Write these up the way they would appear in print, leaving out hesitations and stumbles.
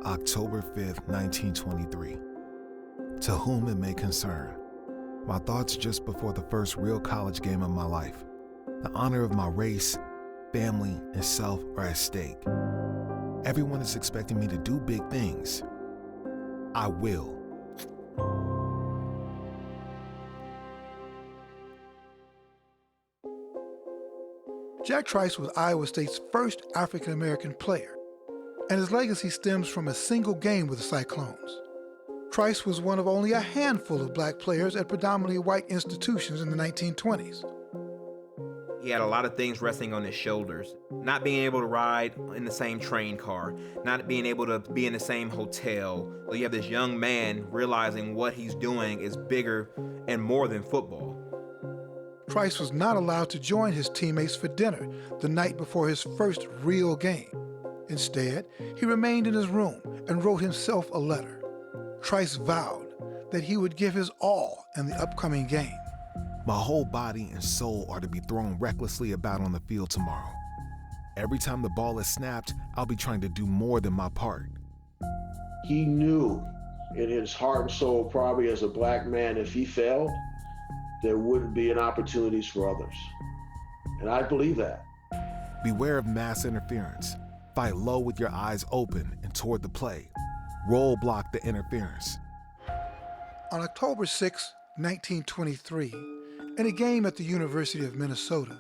October 5th, 1923. To whom it may concern. My thoughts just before the first real college game of my life. The honor of my race, family, and self are at stake. Everyone is expecting me to do big things. I will. Jack Trice was Iowa State's first African-American player, and his legacy stems from a single game with the Cyclones. Trice was one of only a handful of black players at predominantly white institutions in the 1920s. He had a lot of things resting on his shoulders. Not being able to ride in the same train car, not being able to be in the same hotel. So you have this young man realizing what he's doing is bigger and more than football. Trice was not allowed to join his teammates for dinner the night before his first real game. Instead, he remained in his room and wrote himself a letter. Trice vowed that he would give his all in the upcoming game. My whole body and soul are to be thrown recklessly about on the field tomorrow. Every time the ball is snapped, I'll be trying to do more than my part. He knew in his heart and soul, probably as a black man, if he failed, there wouldn't be an opportunities for others. And I believe that. Beware of mass interference. Fight low with your eyes open and toward the play. Roll block the interference. On October 6, 1923, in a game at the University of Minnesota,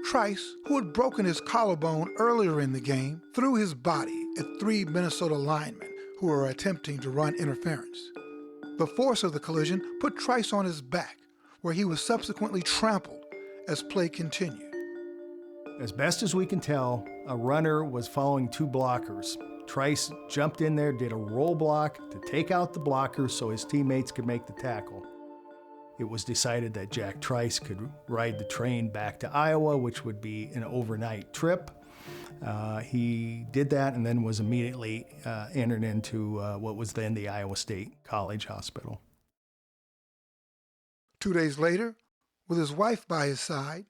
Trice, who had broken his collarbone earlier in the game, threw his body at 3 Minnesota linemen who were attempting to run interference. The force of the collision put Trice on his back, where he was subsequently trampled as play continued. As best as we can tell, a runner was following 2 blockers. Trice jumped in there, did a roll block to take out the blockers so his teammates could make the tackle. It was decided that Jack Trice could ride the train back to Iowa, which would be an overnight trip. He did that and then was immediately entered into what was then the Iowa State College Hospital. 2 days later, with his wife by his side,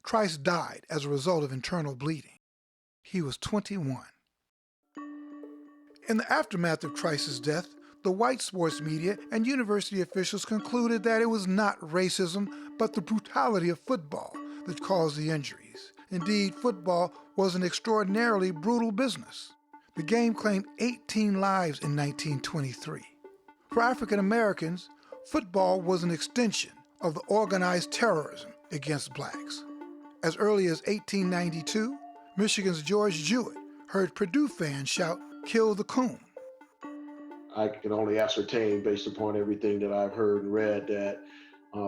Trice died as a result of internal bleeding. He was 21. In the aftermath of Trice's death, the white sports media and university officials concluded that it was not racism, but the brutality of football that caused the injuries. Indeed, football was an extraordinarily brutal business. The game claimed 18 lives in 1923. For African Americans, football was an extension of the organized terrorism against blacks. As early as 1892, Michigan's George Jewett heard Purdue fans shout, "Kill the coon." I can only ascertain, based upon everything that I've heard and read, that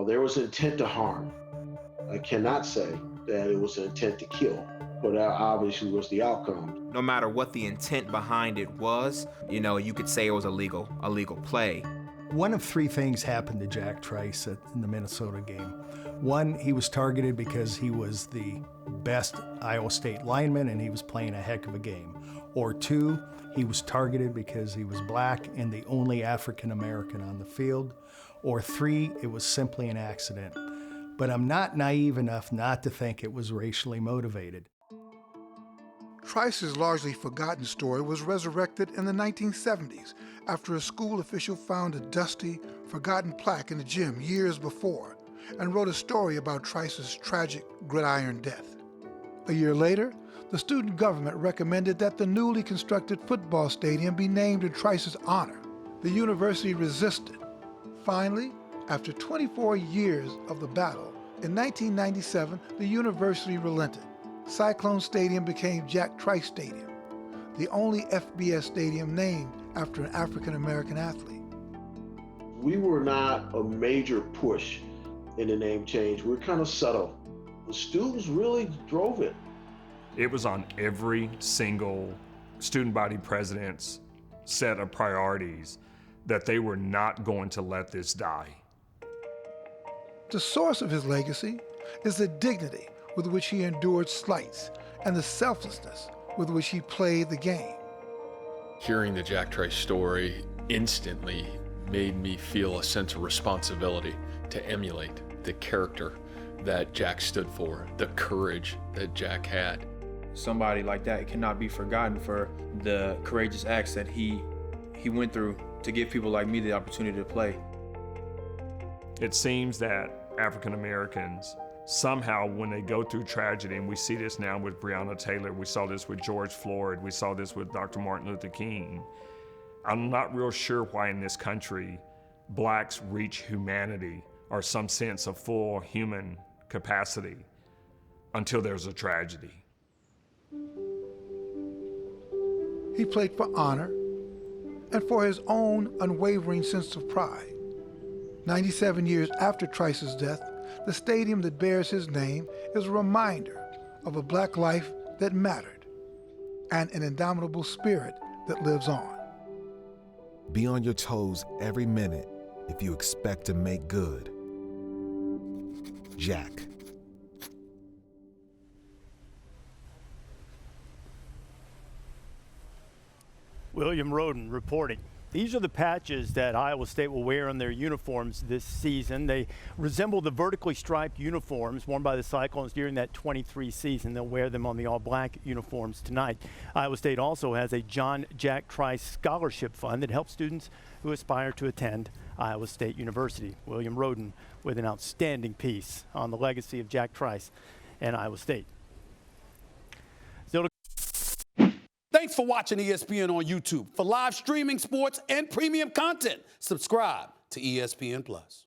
there was intent to harm. I cannot say that it was an intent to kill, but that obviously was the outcome. No matter what the intent behind it was, you could say it was a legal play. One of 3 things happened to Jack Trice in the Minnesota game. 1, he was targeted because he was the best Iowa State lineman and he was playing a heck of a game. Or 2, he was targeted because he was black and the only African American on the field. Or 3, it was simply an accident. But I'm not naive enough not to think it was racially motivated. Trice's largely forgotten story was resurrected in the 1970s after a school official found a dusty, forgotten plaque in the gym years before and wrote a story about Trice's tragic gridiron death. A year later, the student government recommended that the newly constructed football stadium be named in Trice's honor. The university resisted. Finally, after 24 years of the battle, in 1997, the university relented. Cyclones Stadium became Jack Trice Stadium, the only FBS stadium named after an African-American athlete. We were not a major push in the name change. We were kind of subtle. The students really drove it. It was on every single student body president's set of priorities that they were not going to let this die. The source of his legacy is the dignity with which he endured slights and the selflessness with which he played the game. Hearing the Jack Trice story instantly made me feel a sense of responsibility to emulate the character that Jack stood for, the courage that Jack had. somebody like that cannot be forgotten for the courageous acts that he went through to give people like me the opportunity to play. It seems that African Americans somehow, when they go through tragedy, and we see this now with Breonna Taylor, we saw this with George Floyd, we saw this with Dr. Martin Luther King. I'm not real sure why in this country blacks reach humanity or some sense of full human capacity until there's a tragedy. He played for honor and for his own unwavering sense of pride. 97 years after Trice's death, the stadium that bears his name is a reminder of a black life that mattered and an indomitable spirit that lives on. Be on your toes every minute if you expect to make good. Jack. William Roden reporting. These are the patches that Iowa State will wear on their uniforms this season. They resemble the vertically striped uniforms worn by the Cyclones during that 23 season. They'll wear them on the all-black uniforms tonight. Iowa State also has a John Jack Trice Scholarship Fund that helps students who aspire to attend Iowa State University. William Roden with an outstanding piece on the legacy of Jack Trice and Iowa State. Thanks for watching ESPN on YouTube. For live streaming, sports, and premium content, subscribe to ESPN+.